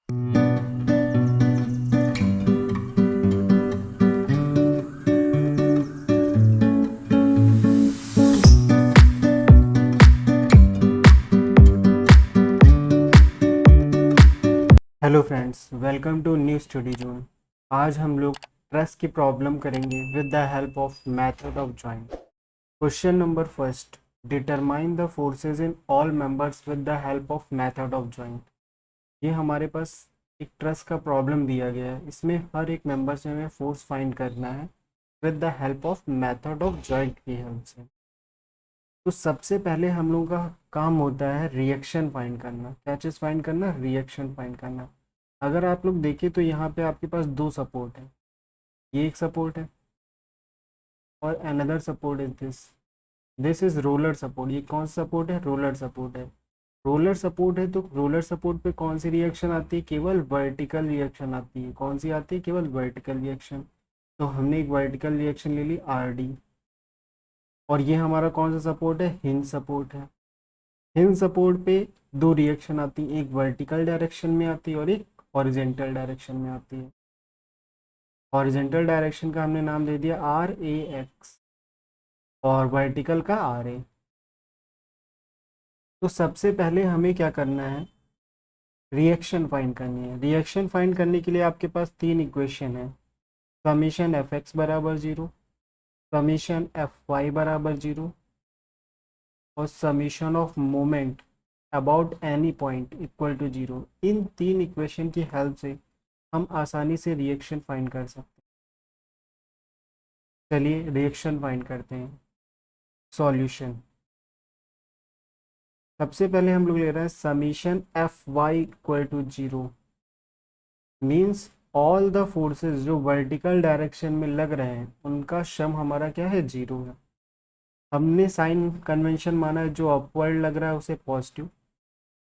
Hello friends, welcome to new study zone. आज हम लोग ट्रस की प्रॉब्लम करेंगे with the help of method of joint. Question number first, determine the forces in all members with the help of method of joint. ये हमारे पास एक truss का problem दिया गया है। इसमें हर एक मेंबर से हमें फोर्स फाइंड करना है with the help of method of joint की हेल्प से। तो सबसे पहले हम लोगों का काम होता है रिएक्शन फाइंड करना। क्या चीज़ फाइंड करना? रिएक्शन फाइंड करना। अगर आप लोग देखें तो यहाँ पे आपके पास दो सपोर्ट है। ये एक सपोर्ट है और another support is this is roller support. ये कौन सा सपोर्ट है? रोलर सपोर्ट है। रोलर सपोर्ट है तो रोलर सपोर्ट पे कौन सी रिएक्शन आती है? केवल वर्टिकल रिएक्शन आती है। कौन सी आती है? केवल वर्टिकल रिएक्शन। तो हमने एक वर्टिकल रिएक्शन ले ली आर डी। और ये हमारा कौन सा सपोर्ट है? हिंज सपोर्ट है। हिंज सपोर्ट पे दो रिएक्शन आती है, एक वर्टिकल डायरेक्शन में आती है और एक हॉरिजेंटल डायरेक्शन में आती है। हॉरिजेंटल डायरेक्शन का हमने नाम दे दिया आर ए एक्स और वर्टिकल का आर ए। तो सबसे पहले हमें क्या करना है? रिएक्शन फाइंड करनी है। रिएक्शन फाइंड करने के लिए आपके पास तीन इक्वेशन है। समीशन एफ एक्स बराबर जीरो, समीशन एफ वाई बराबर जीरो और summation of moment about any point equal to zero. इन तीन इक्वेशन की हेल्प से हम आसानी से रिएक्शन फाइंड कर सकते हैं। चलिए रिएक्शन फाइंड करते हैं। सॉल्यूशन, सबसे पहले हम लोग ले रहे हैं summation F Y equal to zero. Means all the forces जो वर्टिकल डायरेक्शन में लग रहे हैं उनका सम हमारा क्या है? जीरो है। हमने साइन कन्वेंशन माना है, जो अपवर्ड लग रहा है उसे पॉजिटिव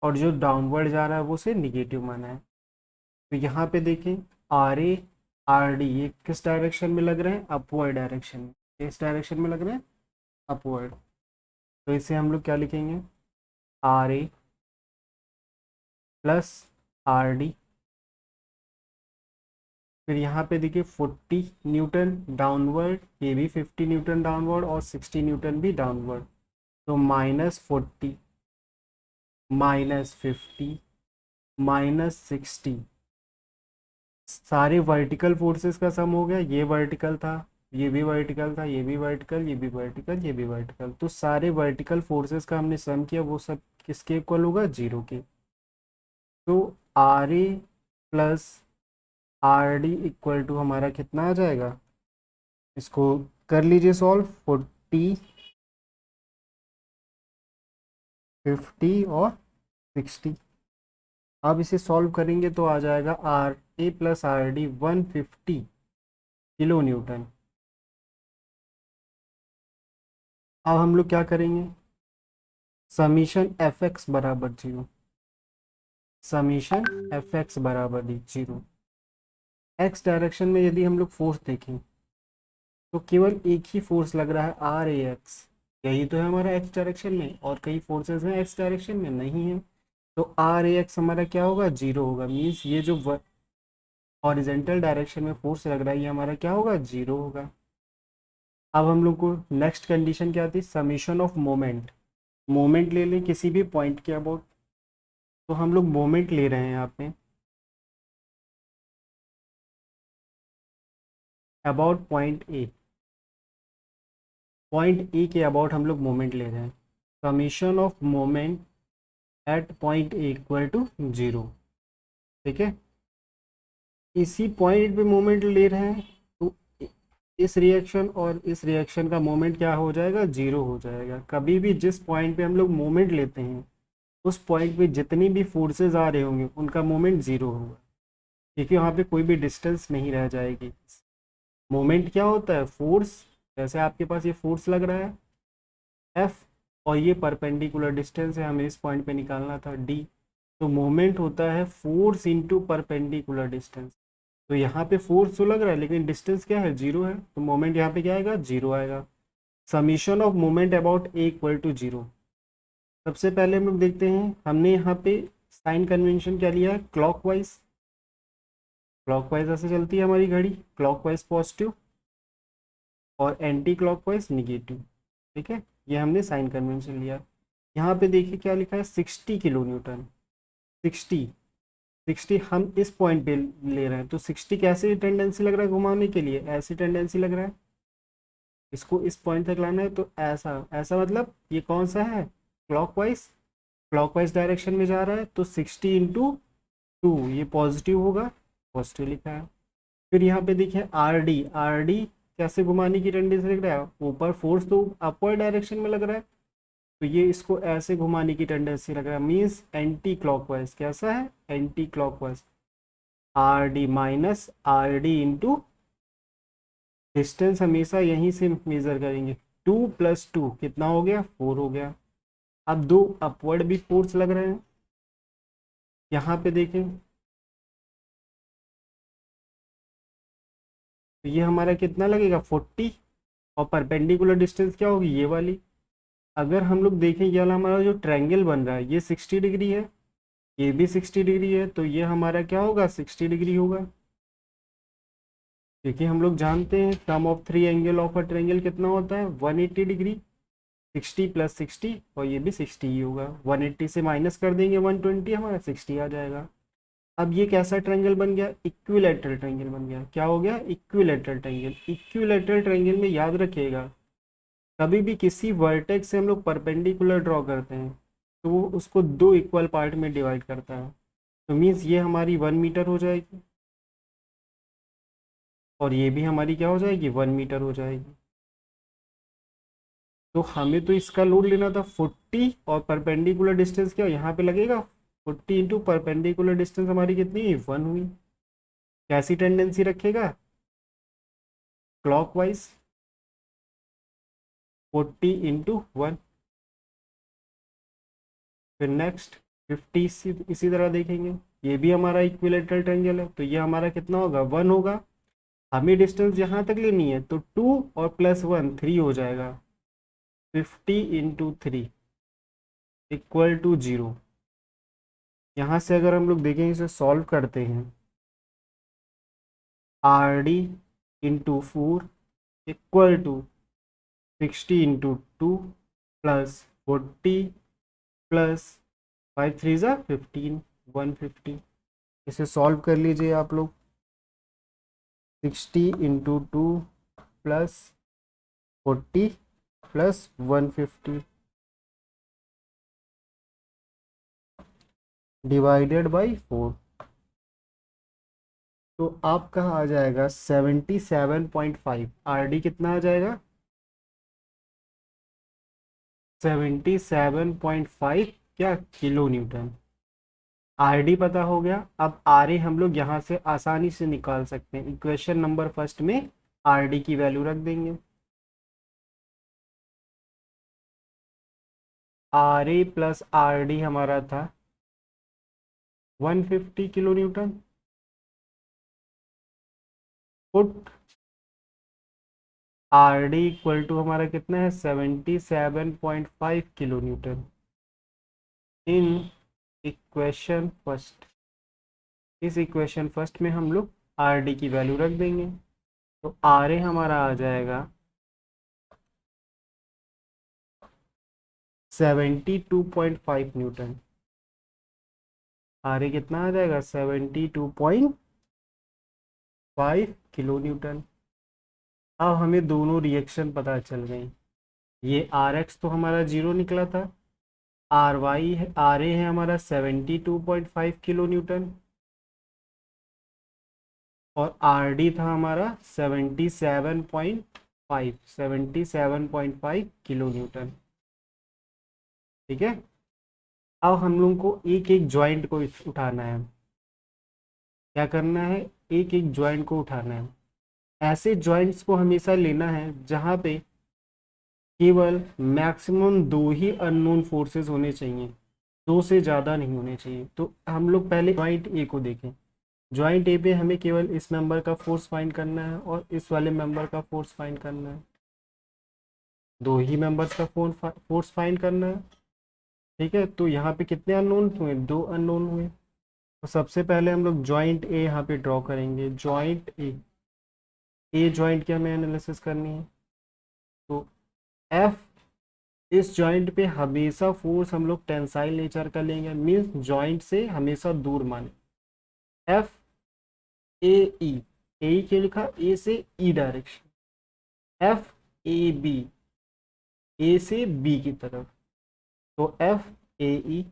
और जो डाउनवर्ड जा रहा है वो उसे निगेटिव माना है। तो यहाँ पे देखें, आर ए आर डी ये किस डायरेक्शन में लग रहे हैं? अपवर्ड डायरेक्शन में। किस डायरेक्शन में लग रहे हैं? अपवर्ड। तो इसे हम लोग क्या लिखेंगे? R A plus R D. फिर यहाँ पे देखिए 40 न्यूटन डाउनवर्ड, ये भी 50 न्यूटन डाउनवर्ड और 60 न्यूटन भी डाउनवर्ड। तो -40 -50 -60 सारे वर्टिकल फोर्सेस का सम हो गया। ये वर्टिकल था, ये भी वर्टिकल था, ये भी वर्टिकल, ये भी वर्टिकल, ये भी वर्टिकल। तो सारे वर्टिकल फोर्सेस का हमने सम किया, वो सब किसके इक्वल होगा? जीरो के। तो R A plus R D equal to हमारा कितना आ जाएगा? इसको कर लीजिए सॉल्व। 40 50 और 60। अब इसे सॉल्व करेंगे तो आ जाएगा R A plus R D 150 kilo newton. अब हम लोग क्या करेंगे? समीशन एफ एक्स बराबर जीरो। समीशन एफ एक्स बराबर जीरो। एक्स डायरेक्शन में यदि हम लोग फोर्स देखें तो केवल एक ही फोर्स लग रहा है, आर ए एक्स। यही तो है हमारा एक्स डायरेक्शन में, और कई फोर्सेस हैं एक्स डायरेक्शन में? नहीं है। तो आर ए एक्स हमारा क्या होगा? जीरो होगा। मीन्स ये जो हॉरिजेंटल डायरेक्शन में फोर्स लग रहा है ये हमारा क्या होगा? जीरो होगा। अब हम लोग को नेक्स्ट कंडीशन क्या आती है? Summation of moment. मोमेंट ले लें किसी भी पॉइंट के अबाउट। तो हम लोग मोमेंट ले रहे हैं यहाँ पे about point A. Point A के अबाउट हम लोग मोमेंट ले रहे हैं। Summation of moment at point A equal to zero. ठीक है, इसी पॉइंट पे मोमेंट ले रहे हैं तो इस रिएक्शन और इस रिएक्शन का मोमेंट क्या हो जाएगा? जीरो हो जाएगा। कभी भी जिस पॉइंट पे हम लोग मोमेंट लेते हैं उस पॉइंट पे जितनी भी फोर्सेस आ रहे होंगे उनका मोमेंट जीरो होगा, क्योंकि वहाँ पे कोई भी डिस्टेंस नहीं रह जाएगी। मोमेंट क्या होता है? फोर्स। जैसे आपके पास ये फोर्स लग रहा है एफ और ये परपेंडिकुलर डिस्टेंस है, हमें इस पॉइंट पे निकालना था डी। तो मोमेंट होता है फोर्स इंटू परपेंडिकुलर डिस्टेंस। तो यहाँ पे फोर्स तो लग रहा है लेकिन डिस्टेंस क्या है? जीरो है। तो मोमेंट यहाँ पे क्या आएगा? जीरो आएगा। Summation of moment about A equal to zero. सबसे पहले हम लोग देखते हैं, हमने यहाँ पे साइन कन्वेंशन क्या लिया है, क्लॉकवाइज। क्लॉकवाइज ऐसे चलती है हमारी घड़ी, क्लॉकवाइज पॉजिटिव और एंटी क्लॉकवाइज निगेटिव। ठीक है, ये हमने साइन कन्वेंशन लिया। यहाँ पे देखिए क्या लिखा है, 60 किलो न्यूटन। 60, 60 हम इस पॉइंट पे ले रहे हैं, तो 60 कैसे टेंडेंसी लग रहा है घुमाने के लिए, ऐसी टेंडेंसी लग रहा है। इसको इस पॉइंट तक लाना है, तो ऐसा ऐसा मतलब ये कौन सा है, क्लॉकवाइज। क्लॉकवाइज डायरेक्शन में जा रहा है, तो 60 × 2 ये पॉजिटिव होगा, पॉजिटिव लिखा है। फिर यहाँ पे देखिए आर डी, आर डी कैसे घुमाने की टेंडेंसी लग रहा है, ऊपर फोर्स तो अपवर्ड डायरेक्शन में लग रहा है, तो ये इसको ऐसे घुमाने की टेंडेंसी लग रहा है, मीन्स एंटी क्लॉकवाइज। कैसा है, anti clockwise. R D minus R D into distance हमेशा यहीं से मेजर करेंगे, 2 + 2 कितना हो गया, 4 हो गया। अब दो अपवर्ड भी फोर्स लग रहे हैं, यहाँ पे देखें तो ये हमारा कितना लगेगा, 40, और परपेंडिकुलर डिस्टेंस क्या होगी, ये वाली। अगर हम लोग देखें ये वाला हमारा जो ट्रायंगल बन रहा है ये 60 डिग्री है, ये भी 60 डिग्री है, तो ये हमारा क्या होगा, 60 डिग्री होगा। देखिए हम लोग जानते हैं sum of 3 angle of a triangle कितना होता है, 180 डिग्री। 60 + 60 और ये भी 60 ही होगा, 180 से माइनस कर देंगे 120, हमारा 60 आ जाएगा। अब ये कैसा ट्रायंगल बन गया, इक्विलैटरल ट्रायंगल बन गया। क्या हो गया, इक्विलैटरल ट्रायंगल। इक्विलैटरल ट्रायंगल में याद रखिएगा, कभी भी किसी वर्टेक्स से हम लोग परपेंडिकुलर ड्रॉ करते हैं तो वो उसको दो इक्वल पार्ट में डिवाइड करता है, तो मीन्स ये हमारी 1 मीटर हो जाएगी, और ये भी हमारी क्या हो जाएगी, 1 मीटर हो जाएगी। तो हमें तो इसका लोड लेना था 40, और परपेंडिकुलर डिस्टेंस क्या यहाँ पे लगेगा, 40 इंटू परपेंडिकुलर डिस्टेंस हमारी कितनी, 1 हुई। कैसी टेंडेंसी रखेगा, क्लॉकवाइज, 40 × 1। फिर नेक्स्ट 50 इसी तरह देखेंगे, ये भी हमारा इक्विलेटरल ट्रायंगल है, तो ये हमारा कितना होगा, 1 होगा। हमें डिस्टेंस यहाँ तक लेनी है, तो 2 और +1 3 हो जाएगा, 50 × 3 = 0। यहाँ से अगर हम लोग देखें, इसे सॉल्व करते हैं, आर डी इंटू 4 = 60 × 2 +40 +5 3 ज़ा 15, 150। इसे सॉल्व कर लीजिए आप लोग, 60 × 2 +40 +150 डिवाइडेड बाई 4, तो आपका आ जाएगा 77.5। आर डी कितना आ जाएगा, 77.5 क्या, किलो न्यूटन। आर डी पता हो गया, अब आर ए हम लोग यहाँ से आसानी से निकाल सकते हैं, इक्वेशन नंबर फर्स्ट में आर डी की वैल्यू रख देंगे। R A plus R D हमारा था 150 kilo newton, put R D equal to हमारा कितना है, 77.5 kilo newton in equation first. इस इक्वेशन फर्स्ट में हम लोग आर डी की वैल्यू रख देंगे, तो आर ए हमारा आ जाएगा 72.5 न्यूटन। आर ए कितना आ जाएगा, 72.5 किलो न्यूटन। अब हमें दोनों रिएक्शन पता चल गई, ये आर एक्स तो हमारा 0 निकला था, आर वाई है, आर ए है हमारा 72.5 किलो न्यूटन, और आर डी था हमारा 77.5 किलो न्यूटन। ठीक है, अब हम लोग को एक एक जॉइंट को उठाना है। क्या करना है, एक एक जॉइंट को उठाना है। ऐसे जॉइंट्स को हमेशा लेना है जहाँ पे केवल मैक्सिमम 2 ही अननोन फोर्सेस होने चाहिए, 2 से ज़्यादा नहीं होने चाहिए। तो हम लोग पहले जॉइंट ए को देखें। जॉइंट ए पे हमें केवल इस मेंबर का फोर्स फाइंड करना है और इस वाले मेंबर का फोर्स फाइंड करना है, 2 ही मेंबर्स का फोर्स फाइंड करना है। ठीक है, तो यहाँ पे कितने अननोन हुए, 2 अननोन हुए। तो सबसे पहले हम लोग जॉइंट ए यहाँ पे ड्रॉ करेंगे, जॉइंट ए जॉइंट की हमें एनालिसिस करनी है। तो एफ, इस जॉइंट पे हमेशा फोर्स हम लोग टेंसाइल नेचर का लेंगे, मीन्स जॉइंट से हमेशा दूर माने। एफ ए ई, ए क्यों लिखा, ए से ई डायरेक्शन। एफ ए बी, ए से बी की तरफ। तो एफ ए ई,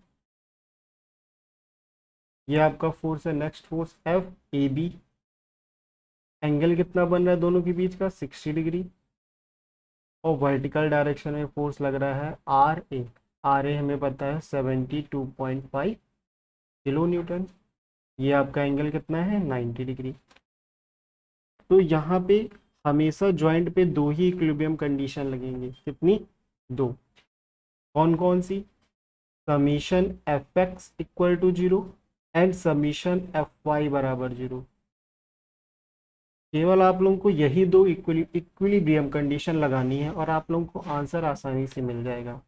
ये आपका फोर्स है। Next force F A B, angle कितना बन रहा है दोनों के बीच का, 60 डिग्री। और वर्टिकल डायरेक्शन में फोर्स लग रहा है आर ए, आर ए हमें पता है 72.5 किलो न्यूटन। ये आपका एंगल कितना है, 90 डिग्री। तो यहाँ पे हमेशा जॉइंट पे दो ही इक्विलिब्रियम कंडीशन लगेंगी, कितनी, दो। कौन कौन सी, summation F X equal to 0 and summation F Y बराबर 0। केवल आप लोगों को यही दो इक्विलिब्रियम कंडीशन लगानी है और आप लोगों को आंसर आसानी से मिल जाएगा।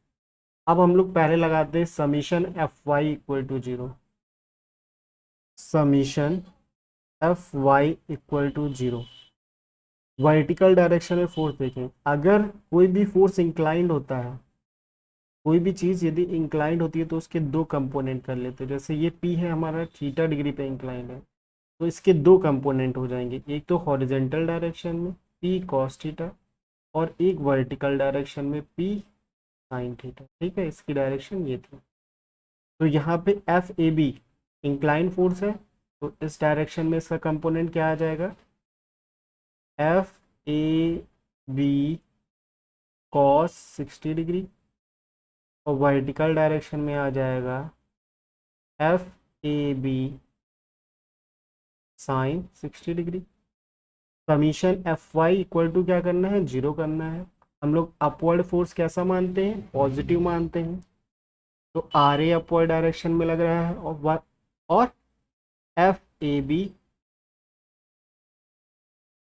अब हम लोग पहले लगाते हैं summation F Y equal to 0। Summation F Y equal to 0, vertical direction में फोर्स देखें। अगर कोई भी फोर्स इंक्लाइंड होता है, कोई भी चीज़ यदि इंक्लाइंड होती है तो उसके दो कंपोनेंट कर लेते हैं। जैसे ये पी है हमारा, थीटा डिग्री पे इंक्लाइंड है, तो इसके दो कंपोनेंट हो जाएंगे, एक तो हॉरिजेंटल डायरेक्शन में पी कॉस थीटा, और एक वर्टिकल डायरेक्शन में पी साइन थीटा। ठीक है, इसकी डायरेक्शन ये थी। तो यहाँ पे F A B incline force है, तो इस डायरेक्शन में इसका कंपोनेंट क्या आ जाएगा, F A B cos 60 degree, और वर्टिकल डायरेक्शन में आ जाएगा F A B sine 60 degree. Summation F Y equal to क्या करना है, 0 करना है। हम लोग अपवर्ड फोर्स कैसा मानते हैं, पॉजिटिव मानते हैं। तो आर ए अपवर्ड डायरेक्शन में लग रहा है, और F A B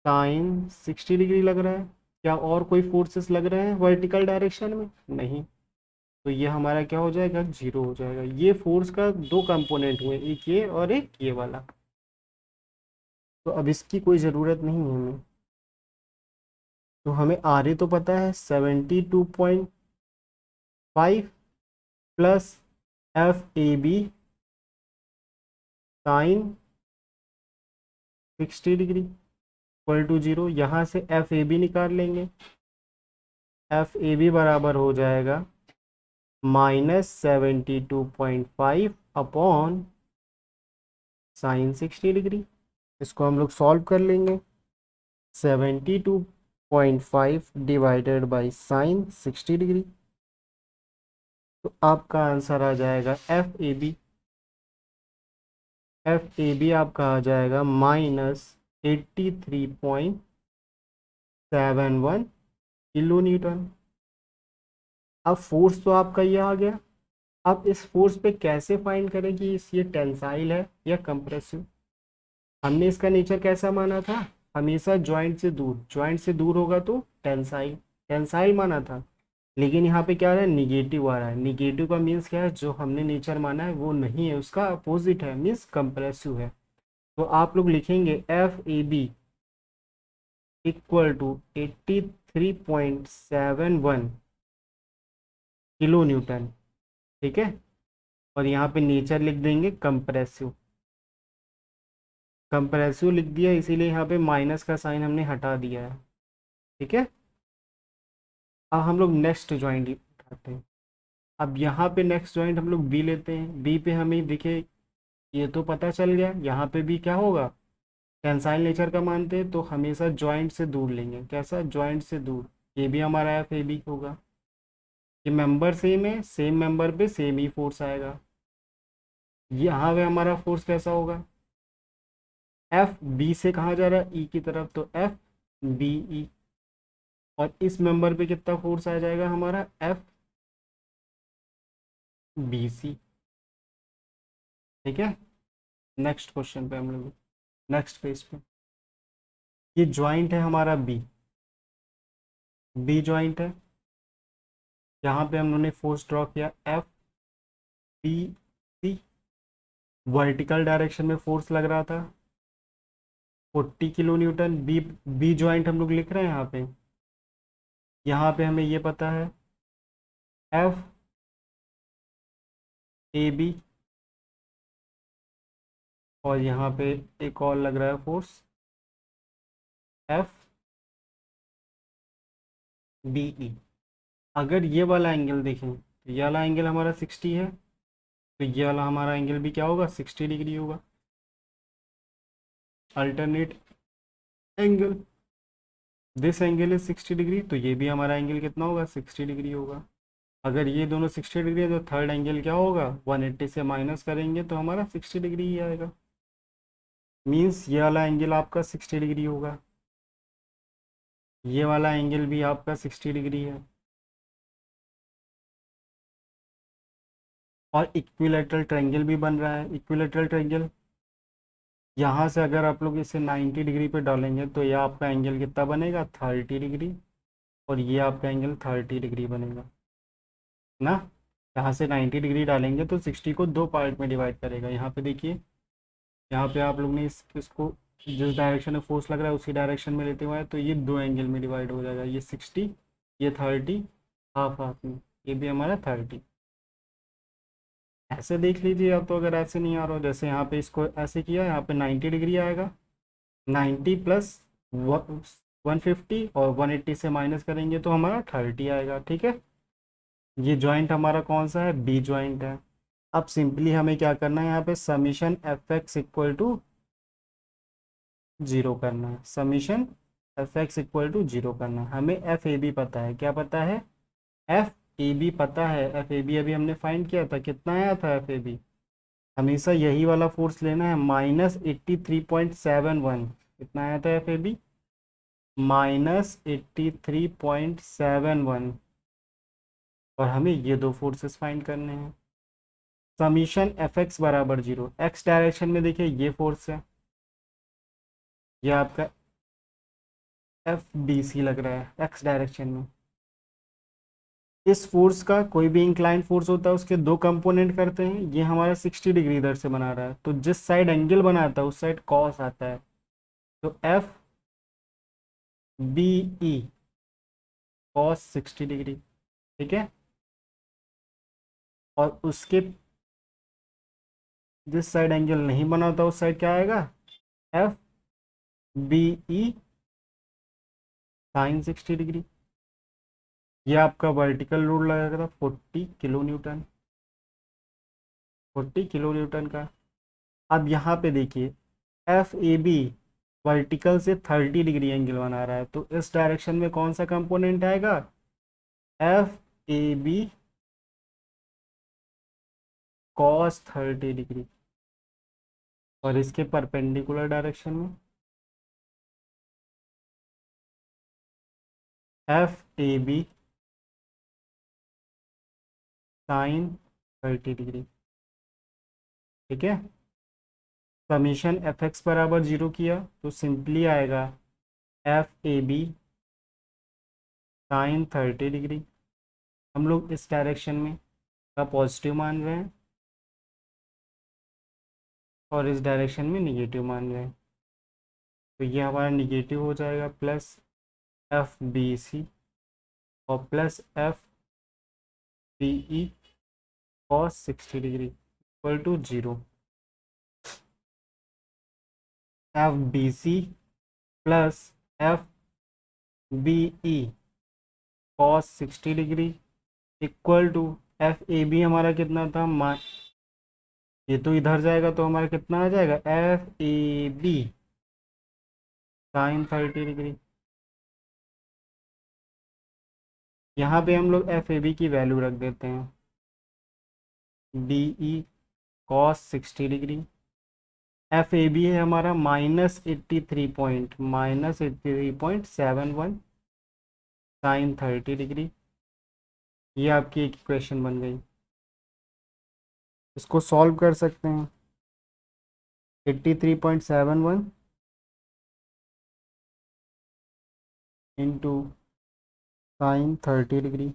sine 60 degree लग रहा है। क्या और कोई फोर्सेस लग रहे हैं वर्टिकल डायरेक्शन में, नहीं। तो ये हमारा क्या हो जाएगा, 0 हो जाएगा। ये फोर्स का दो कंपोनेंट हुए, एक ये और एक ये वाला। तो अब इसकी कोई ज़रूरत नहीं है हमें। तो हमें आर ए तो पता है 72.5 plus F A B sine 60 degree equal to 0। यहाँ से एफ ए बी निकाल लेंगे, एफ ए बी बराबर हो जाएगा -72.5 अपॉन साइन 60 डिग्री। इसको हम लोग सॉल्व कर लेंगे, 72.5 डिवाइडेड बाई साइन 60 डिग्री। तो आपका आंसर आ जाएगा F A B, F A B आपका आ जाएगा -83.71 किलो न्यूटन। अब फोर्स तो आपका ये आ गया। अब इस फोर्स पे कैसे फाइंड करें कि ये टेंसाइल है या कंप्रेसिव। हमने इसका नेचर कैसा माना था, हमेशा जॉइंट से दूर, जॉइंट से दूर होगा तो टेंसाइल, टेंसाइल माना था। लेकिन यहाँ पे क्या आ रहा है, निगेटिव आ रहा है। निगेटिव का मीन्स क्या है, जो हमने नेचर माना है वो नहीं है, उसका अपोजिट है, मीन्स कंप्रेसिव है। तो आप लोग लिखेंगे F A B equal to 83.71 kilo newton. ठीक है, और यहाँ पे नेचर लिख देंगे कंप्रेसिव। कंप्रेसिव लिख दिया, इसीलिए यहाँ पे माइनस का साइन हमने हटा दिया है। ठीक है, अब हम लोग नेक्स्ट ज्वाइंट उठाते हैं। अब यहाँ पे नेक्स्ट ज्वाइंट हम लोग बी लेते हैं। बी पे हमें दिखे, ये तो पता चल गया, यहाँ पे भी क्या होगा, टेंसाइल नेचर का मानते हैं तो हमेशा जॉइंट से दूर लेंगे। कैसा, जॉइंट से दूर। ये भी हमारा एफ ए बी होगा, ये मेंबर सेम है, सेम मेंबर पे सेम ही फोर्स आएगा। यहाँ पे हमारा फोर्स कैसा होगा, एफ बी से कहाँ जा रहा है, ई की तरफ, तो एफ बी ई। और इस मेंबर पे कितना फोर्स आ जाएगा हमारा, एफ बी सी। ठीक है, नेक्स्ट क्वेश्चन पे हम लोग, नेक्स्ट पेज पे, ये ज्वाइंट है हमारा बी, बी ज्वाइंट है। यहाँ पे हम लोगों ने फोर्स ड्रॉ किया F B C, vertical direction में फोर्स लग रहा था 40 kilo newton. B B joint हम लोग लिख रहे हैं यहाँ पे हमें ये पता है एफ ए बी, और यहाँ पे एक और लग रहा है फोर्स एफ बी ई। अगर ये वाला एंगल देखें तो ये वाला एंगल हमारा 60 है, तो ये वाला हमारा एंगल भी क्या होगा, 60 डिग्री होगा। Alternate angle, this angle is 60 degree, तो ये भी हमारा एंगल कितना होगा, 60 डिग्री होगा। अगर ये दोनों 60 डिग्री है तो थर्ड एंगल क्या होगा, 180 से माइनस करेंगे तो हमारा 60 डिग्री ही आएगा। मीन्स ये वाला एंगल आपका 60 डिग्री होगा, ये वाला एंगल भी आपका 60 डिग्री है। और इक्विलेटरल ट्रायंगल भी बन रहा है। इक्विलेटरल ट्रायंगल यहाँ से अगर आप लोग इसे 90 डिग्री पे डालेंगे तो ये आपका एंगल कितना बनेगा, 30 डिग्री, और ये आपका एंगल 30 डिग्री बनेगा ना। यहाँ से 90 डिग्री डालेंगे तो 60 को दो पार्ट में डिवाइड करेगा। यहाँ पे देखिए, यहाँ पे आप लोग ने इसको जिस डायरेक्शन में फोर्स लग रहा है उसी डायरेक्शन में लेते हुए तो ये दो एंगल में डिवाइड हो जाएगा, ये 60, ये 30, हाफ हाफ में, ये भी हमारा 30। ऐसे देख लीजिए आप, तो अगर ऐसे नहीं आ रहा हो, जैसे यहाँ पे इसको ऐसे किया, यहाँ पे 90 डिग्री आएगा, 90 प्लस 150 और 180 से माइनस करेंगे तो हमारा 30 आएगा। ठीक है, ये जॉइंट हमारा कौन सा है, बी जॉइंट है। अब सिंपली हमें क्या करना है, यहाँ पे summation F X equal to zero करना है। Summation F X equal to zero करना है। हमें एफ ए बी पता है, क्या पता है, एफ ए बी पता है। एफ ए बी अभी हमने फाइंड किया था, कितना आया था एफ ए बी, हमेशा यही वाला फोर्स लेना है, -83.71। कितना आया था एफ ए बी, -83.71, और हमें ये दो फोर्सेस फाइंड करने हैं। समीशन एफ एक्स बराबर जीरो, एक्स डायरेक्शन में देखिए ये फोर्स है, ये आपका एफ बी सी लग रहा है एक्स डायरेक्शन में। इस फोर्स का कोई भी इंक्लाइन फोर्स होता है उसके दो कंपोनेंट करते हैं, ये हमारा 60 डिग्री इधर से बना रहा है, तो जिस साइड एंगल बनाता है उस साइड कॉस आता है, तो F B E cos 60 degree. ठीक है, और उसके जिस साइड एंगल नहीं बना होता उस साइड क्या आएगा, F B E sine 60 degree. ये आपका वर्टिकल लोड लगेगा था 40 किलो न्यूटन, 40 किलो न्यूटन का। अब यहाँ पे देखिए एफ ए बी वर्टिकल से 30 डिग्री एंगल बना रहा है, तो इस डायरेक्शन में कौन सा कंपोनेंट आएगा, F A B cos 30 degree, और इसके परपेंडिकुलर डायरेक्शन में F A B sine 30 degree. ठीक है, समीशन एफ एक्स बराबर जीरो किया तो सिंपली आएगा F A B sine 30 degree. हम लोग इस डायरेक्शन में का पॉजिटिव मान रहे हैं और इस डायरेक्शन में निगेटिव मान रहे हैं, तो ये हमारा निगेटिव हो जाएगा, प्लस एफ बी सी और plus F B E cos 60 degree equal to zero. F B C plus F B E cos 60 degree equal to F A B हमारा कितना था, ये तो इधर जाएगा तो हमारा कितना आ जाएगा, F A B sine 30 degree. यहाँ पे हम लोग एफ ए बी की वैल्यू रख देते हैं, D E cos 60 degree. F A B है हमारा -83.71 साइन 30 डिग्री। ये आपकी एक इक्वेशन बन गई, इसको सॉल्व कर सकते हैं। 83.71 इंटू साइन 30 डिग्री,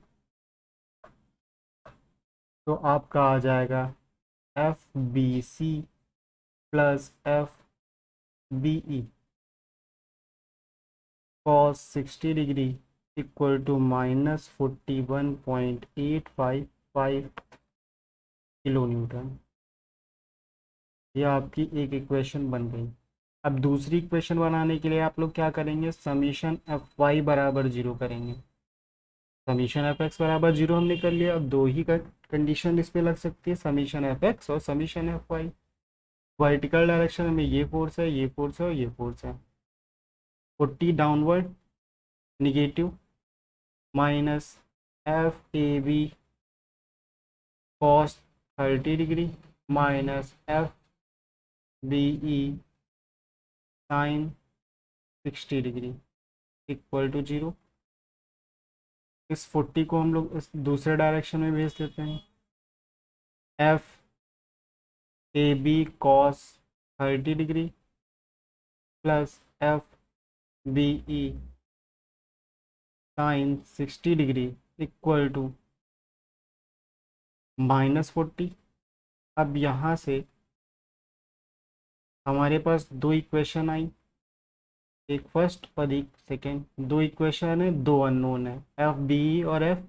तो आपका आ जाएगा F B C plus F B E cos 60 degree equal to -41.855 kilo newton. ये आपकी एक इक्वेशन बन गई। अब दूसरी इक्वेशन बनाने के लिए आप लोग क्या करेंगे, समीशन एफ वाई बराबर जीरो करेंगे। समीशन एफ एक्स बराबर जीरो हमने कर लिया। अब दो ही कंडीशन इस पे लग सकती है, समीशन एफ एक्स और summation F Y. Vertical direction में ये फोर्स है, ये फोर्स है और ये फोर्स है। 40 downward negative minus F A B cos 30 degree minus F B E sine 60 degree equal to zero. इस 40 को हम लोग इस दूसरे डायरेक्शन में भेज देते हैं। F A B cos 30 degree plus F B E sine 60 degree equal to -40। अब यहाँ से हमारे पास दो इक्वेशन आई, एक फर्स्ट और एक सेकेंड। दो इक्वेशन है, दो अननोन है, एफ बी ई और F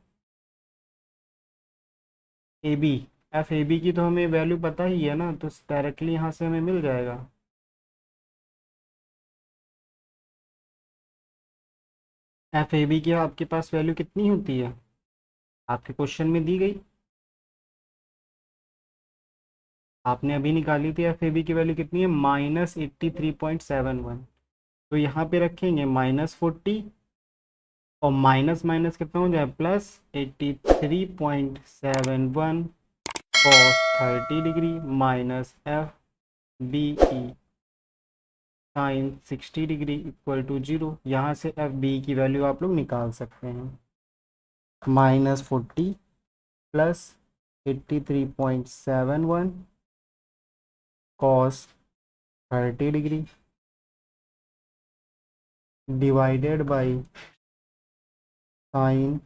A B. F A B की तो हमें वैल्यू पता ही है ना, तो डायरेक्टली यहाँ से हमें मिल जाएगा। एफ ए बी की आपके पास वैल्यू कितनी होती है, आपके क्वेश्चन में दी गई, आपने अभी निकाली थी। एफ ए बी की वैल्यू कितनी है, -83.71। तो यहाँ पे रखेंगे -40 और माइनस माइनस कितना हो जाए, +83.71 cos 30 degree minus F B E sine 60 degree equal to zero. यहाँ से एफ बी की वैल्यू आप लोग निकाल सकते हैं, -40 plus 83.71 cos 30 degree divided by sign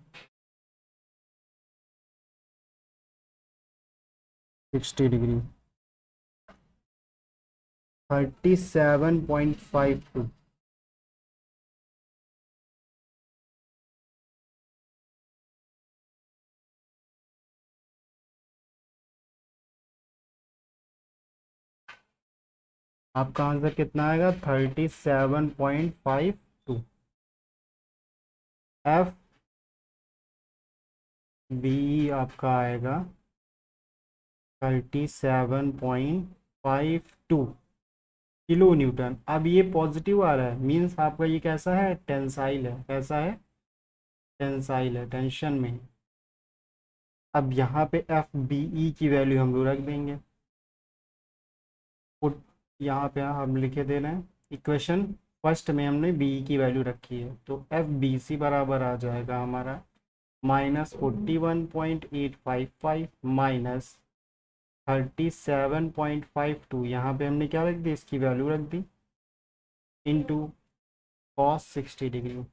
60 degree 37.52। आपका आंसर कितना आएगा, 37.52। एफ बी आपका आएगा 37.52 किलो न्यूटन। अब ये पॉजिटिव आ रहा है, मीन्स आपका ये कैसा है, टेंसाइल है। कैसा है, टेंसाइल है, टेंशन में है। अब यहाँ पे एफ बी ई की वैल्यू हम लोग रख देंगे। पुट यहाँ पे हम लिखे दे रहे हैं, इक्वेशन फर्स्ट में हमने बी ई की वैल्यू रखी है, तो एफ बी सी बराबर आ जाएगा हमारा -41.855 माइनस 37.52। यहाँ पे हमने क्या रख दी, इसकी वैल्यू रख दी, into cos 60 degree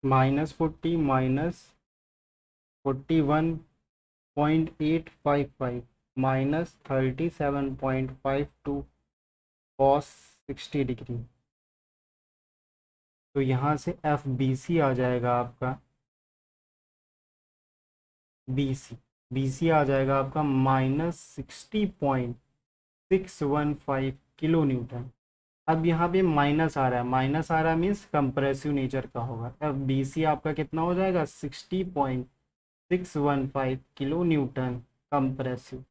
-40 minus 41.855 minus 37.52 cos 60 degree. तो यहाँ से एफ बी सी आ जाएगा आपका, बी सी आ जाएगा आपका -60.615 किलो न्यूटन। अब यहाँ पे माइनस आ रहा है, माइनस आ रहा है मीन्स कंप्रेसिव नेचर का होगा। एफ बी सी आपका कितना हो जाएगा, 60.615 किलो न्यूटन कंप्रेसिव।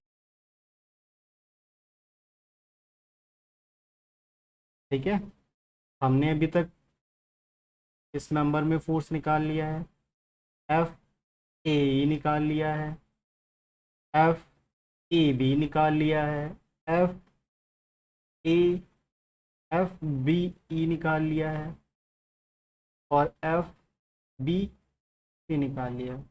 ठीक है, हमने अभी तक इस नंबर में फोर्स निकाल लिया है, एफ ए निकाल लिया है, एफ ए बी निकाल लिया है, F A F B E निकाल लिया है और एफ बी सी निकाल लिया है।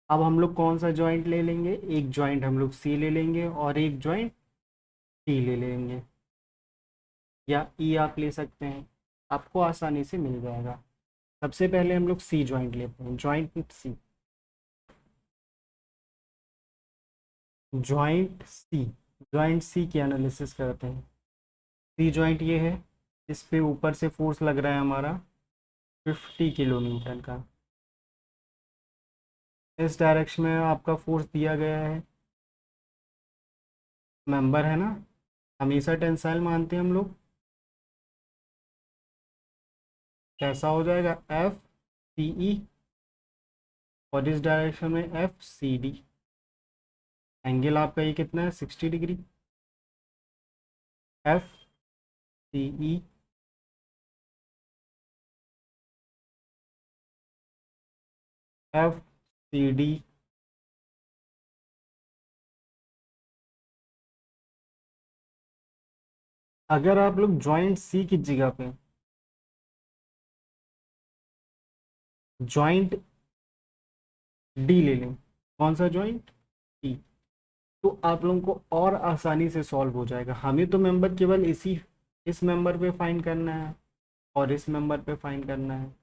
अब हम लोग कौन सा जॉइंट ले लेंगे, एक जॉइंट हम लोग सी ले लेंगे और एक जॉइंट डी ले लेंगे, या ई आप ले सकते हैं, आपको आसानी से मिल जाएगा। सबसे पहले हम लोग सी जॉइंट लेते हैं, जॉइंट सी। जॉइंट सी की एनालिसिस करते हैं। सी जॉइंट ये है, इस पे ऊपर से फोर्स लग रहा है हमारा 50 किलो न्यूटन का। इस डायरेक्शन में आपका फोर्स दिया गया है, मेंबर है ना, हमेशा टेंसाइल मानते हैं हम लोग। कैसा हो जाएगा, एफ सी ई, और इस डायरेक्शन में एफ सी डी। एंगल आपका ये कितना है, 60 डिग्री। एफ सी ई, एफ सी डी। अगर आप लोग जॉइंट सी की जगह पे जॉइंट डी ले लें, कौन सा जॉइंट, डी, तो आप लोगों को और आसानी से सॉल्व हो जाएगा। हमें तो मेंबर केवल इस मेंबर पे फाइंड करना है, और इस मेंबर पे फाइंड करना है,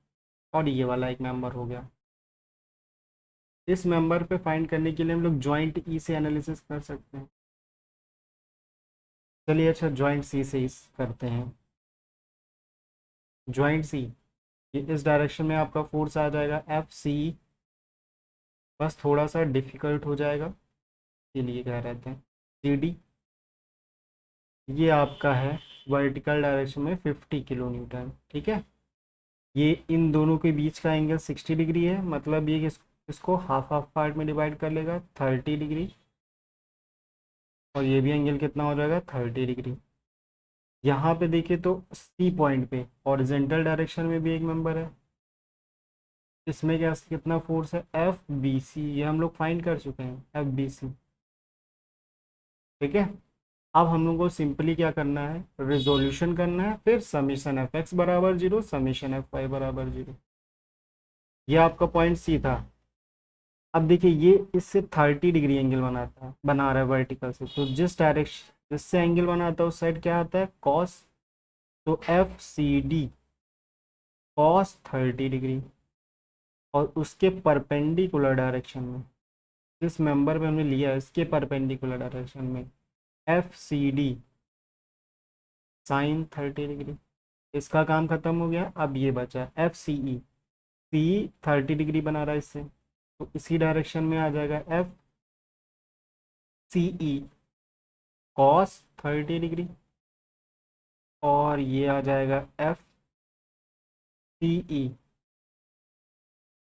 और ये वाला एक मेंबर हो गया। इस मेंबर पे फाइंड करने के लिए हम लोग जॉइंट ई से एनालिसिस कर सकते हैं। चलिए अच्छा, जॉइंट सी से इस करते हैं। जॉइंट सी, ये इस डायरेक्शन में आपका फोर्स आ जाएगा एफ सी, बस थोड़ा सा डिफिकल्ट हो जाएगा, इसीलिए कह रहे थे। सी डी, ये आपका है वर्टिकल डायरेक्शन में 50 किलो न्यूटन, ठीक है। ये इन दोनों के बीच का एंगल 60 डिग्री है, मतलब ये इसको हाफ हाफ पार्ट में डिवाइड कर लेगा 30 डिग्री, और ये भी एंगल कितना हो जाएगा, 30 डिग्री। यहाँ पे देखिए तो सी पॉइंट पे हॉरिजेंटल डायरेक्शन में भी एक मेंबर है, इसमें क्या कितना फोर्स है, एफ बी सी, ये हम लोग फाइंड कर चुके हैं, एफ बी सी, ठीक है। अब हम लोग को सिंपली क्या करना है, रिजोल्यूशन करना है, फिर समीशन एफ एक्स बराबर जीरो, समीशन एफ वाई बराबर जीरो। ये आपका पॉइंट सी था। अब देखिए ये इससे 30 डिग्री एंगल बना रहा है वर्टिकल से, तो जिस डायरेक्शन जिससे एंगल बनाता है उस साइड क्या आता है, कॉस। तो F C D cos 30 degree, और उसके परपेंडिकुलर डायरेक्शन में, जिस मेंबर पे हमने लिया है इसके परपेंडिकुलर डायरेक्शन में, F C D sine 30 degree. इसका काम खत्म हो गया। अब ये बचा एफ सी ई, सी 30 डिग्री बना रहा है इससे, तो इसी डायरेक्शन में आ जाएगा F C E cos 30 degree, और ये आ जाएगा F C E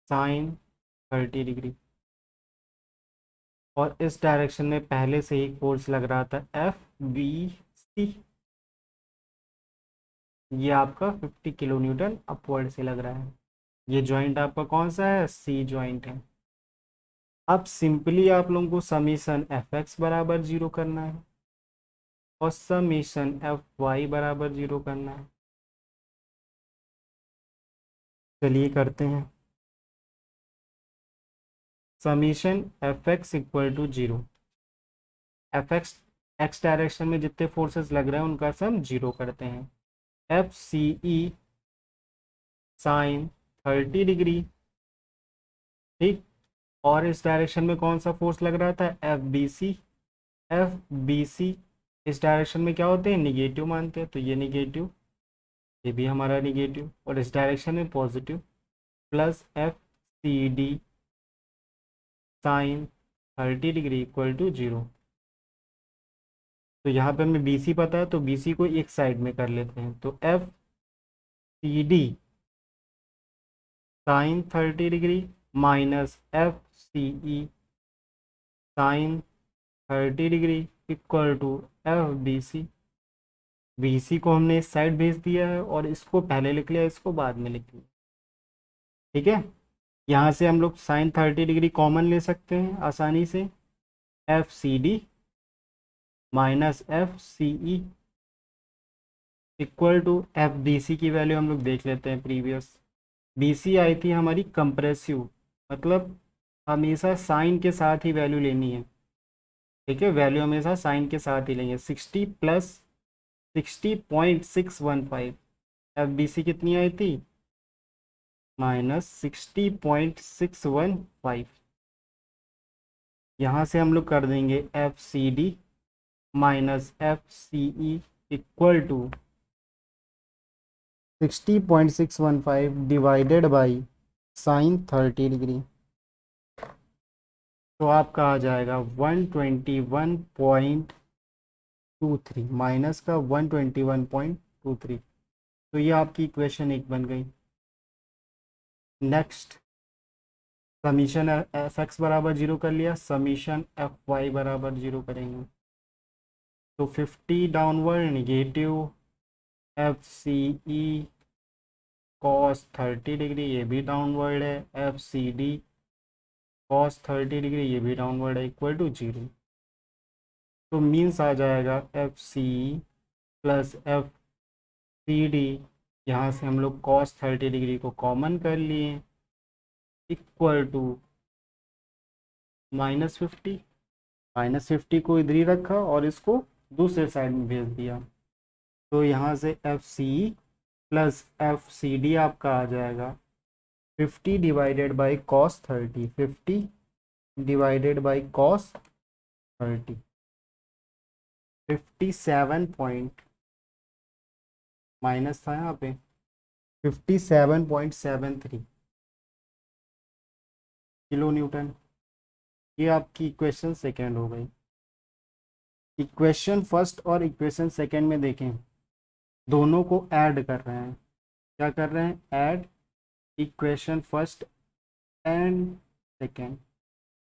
sine 30 degree. और इस डायरेक्शन में पहले से ही फोर्स लग रहा था एफ बी सी, ये आपका 50 किलो न्यूटन अपवर्ड से लग रहा है। ये जॉइंट आपका कौन सा है, सी जॉइंट है। अब सिंपली आप लोगों को समीशन एफ एक्स बराबर जीरो करना है, और समीशन एफ वाई बराबर जीरो करना है। चलिए करते हैं। Summation F X equal to zero, F X X direction में जितने फोर्सेस लग रहे हैं उनका सम जीरो करते हैं। F C E sine 30 degree, ठीक, और इस डायरेक्शन में कौन सा फोर्स लग रहा था, F B C. F B C इस डायरेक्शन में क्या होते हैं, निगेटिव मानते हैं, तो ये निगेटिव, ये भी हमारा निगेटिव, और इस डायरेक्शन में positive, plus F C D sine 30 degree equal to zero. तो यहाँ पे हमें बी सी पता है, तो बी सी को एक साइड में कर लेते हैं, तो F C D sine 30 degree minus F C E sine 30 degree equal to F B C. B C को हमने इस साइड भेज दिया है, और इसको पहले लिख लिया, इसको बाद में लिख लिया, ठीक है। यहाँ से हम लोग साइन 30 डिग्री कॉमन ले सकते हैं आसानी से, F C D minus F C E equal to F B C की वैल्यू हम लोग देख लेते हैं प्रीवियस। बी सी आई थी हमारी कंप्रेसिव, मतलब हमेशा साइन के साथ ही वैल्यू लेनी है, ठीक है, वैल्यू हमेशा साइन के साथ ही लेंगे। 60 प्लस 60.615, एफ बी सी कितनी आई थी, माइनस 60.615, यहाँ से हम लोग कर देंगे F C D minus F C E equal to 60.615 divided by sine 30 degree. तो आपका आ जाएगा 121.23 माइनस का 121.23। तो ये आपकी इक्वेशन एक बन गई। नेक्स्ट समीशन एफ एक्स बराबर 0 कर लिया, समीशन एफ वाई बराबर 0 करेंगे। तो 50 downward negative F C E cos 30 degree, ये भी डाउनवर्ड है, F C D cos 30 degree, ये भी डाउनवर्ड है, इक्वल टू 0। तो मीन्स आ जाएगा F C plus F C D, यहाँ से हम लोग कॉस 30 डिग्री को कॉमन कर लिए, इक्वल टू -50। -50 को इधर ही रखा और इसको दूसरे साइड में भेज दिया। तो यहाँ से F C plus F C D आपका आ जाएगा 50 divided by cos 30, 50 divided by cos 30, 57 point minus था यहाँ पे 57.73 किलो न्यूटन। ये आपकी इक्वेशन सेकेंड हो गई। इक्वेशन फर्स्ट और इक्वेशन सेकेंड में देखें, दोनों को ऐड कर रहे हैं। क्या कर रहे हैं? Add equation first and second.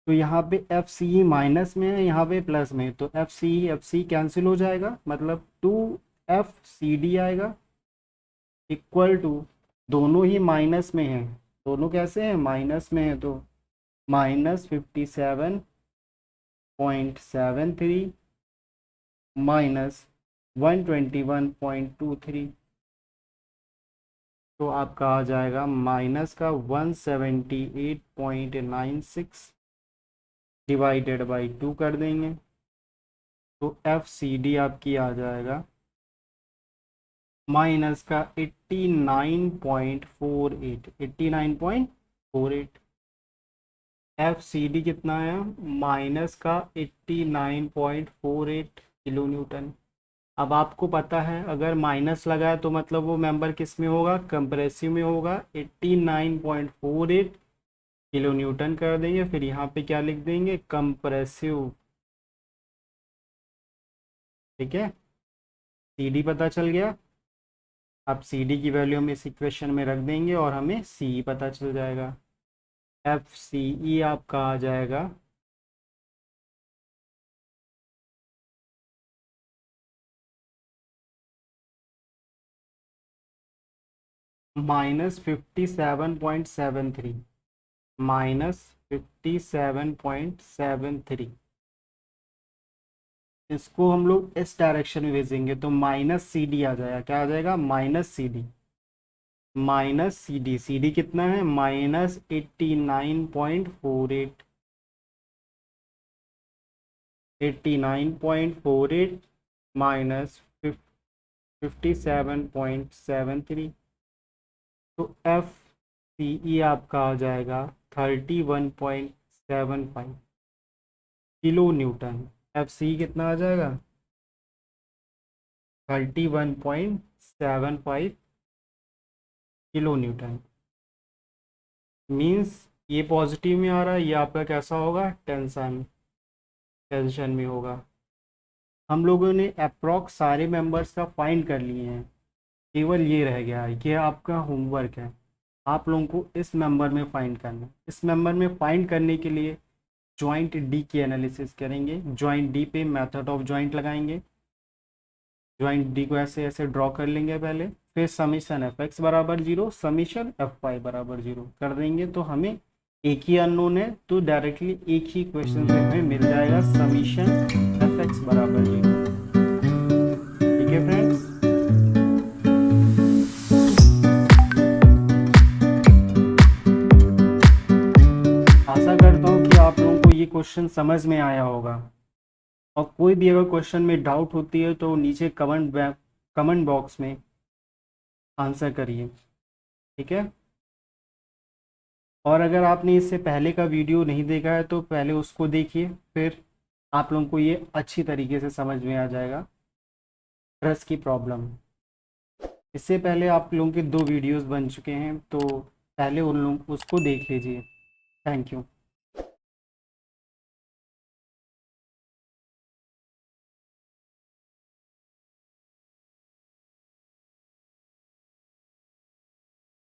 तो यहाँ पे एफ सी माइनस में है, यहाँ पे प्लस में है, तो एफ सी कैंसिल हो जाएगा, मतलब 2FCD आएगा, इक्वल टू, दोनों ही माइनस में हैं, दोनों कैसे हैं? माइनस में है, तो -57.73 माइनस 121.23। तो आपका आ जाएगा माइनस का 178.96 डिवाइडेड बाई 2 कर देंगे। तो एफ सी डी आपकी आ जाएगा माइनस का 89.48, 89.48। एफ सी डी कितना है? माइनस का 89.48 किलो न्यूटन। अब आपको पता है अगर माइनस लगा है तो मतलब वो मेंबर किस में होगा? कंप्रेसिव में होगा। 89.48 किलो न्यूटन कर देंगे, फिर यहाँ पे क्या लिख देंगे? कंप्रेसिव। ठीक है, सी डी पता चल गया। अब सी डी की वैल्यू हम इस इक्वेशन में रख देंगे और हमें सी पता चल जाएगा। एफ सी ई आपका आ जाएगा -57.73, -57.73। इसको हम लोग इस डायरेक्शन में भेजेंगे तो माइनस सी डी आ जाएगा। क्या आ जाएगा? Minus C D, minus C D. C D कितना है? -89.48, 89.48 माइनस 57.73। तो एफ सी ई आपका आ जाएगा 31.75 किलो न्यूटन। एफ सी कितना आ जाएगा? 31.75 किलो न्यूटन। मीन्स ये पॉजिटिव में आ रहा है, ये आपका कैसा होगा? टेंशन में होगा। हम लोगों ने अप्रॉक्स सारे मेंबर्स का फाइंड कर लिए हैं, केवल ये रह गया है, ये आपका होमवर्क है। आप लोगों को इस मेंबर में फाइंड करना है। इस मेंबर में फाइंड करने के लिए जॉइंट डी की एनालिसिस करेंगे। जॉइंट डी पे मेथड ऑफ जॉइंट लगाएंगे। जॉइंट डी को ऐसे ऐसे ड्रॉ कर लेंगे पहले, फिर समीशन एफ एक्स बराबर 0, समीशन एफ वाई बराबर 0 कर देंगे। तो हमें एक ही अननोन है, तो डायरेक्टली एक ही क्वेश्चन से हमें मिल जाएगा समीशन एफ एक्स बराबर 0। ठीक है फ्रेंड्स, आशा करता हूँ कि आप लोगों को ये क्वेश्चन समझ में आया होगा। और कोई भी अगर क्वेश्चन में डाउट होती है तो नीचे कमेंट बॉक्स में आंसर करिए। ठीक है। और अगर आपने इससे पहले का वीडियो नहीं देखा है तो पहले उसको देखिए, फिर आप लोगों को ये अच्छी तरीके से समझ में आ जाएगा ट्रस्ट की प्रॉब्लम। इससे पहले आप लोगों के 2 वीडियोस बन चुके हैं, तो पहले उन लोग उसको देख लीजिए। Thank you.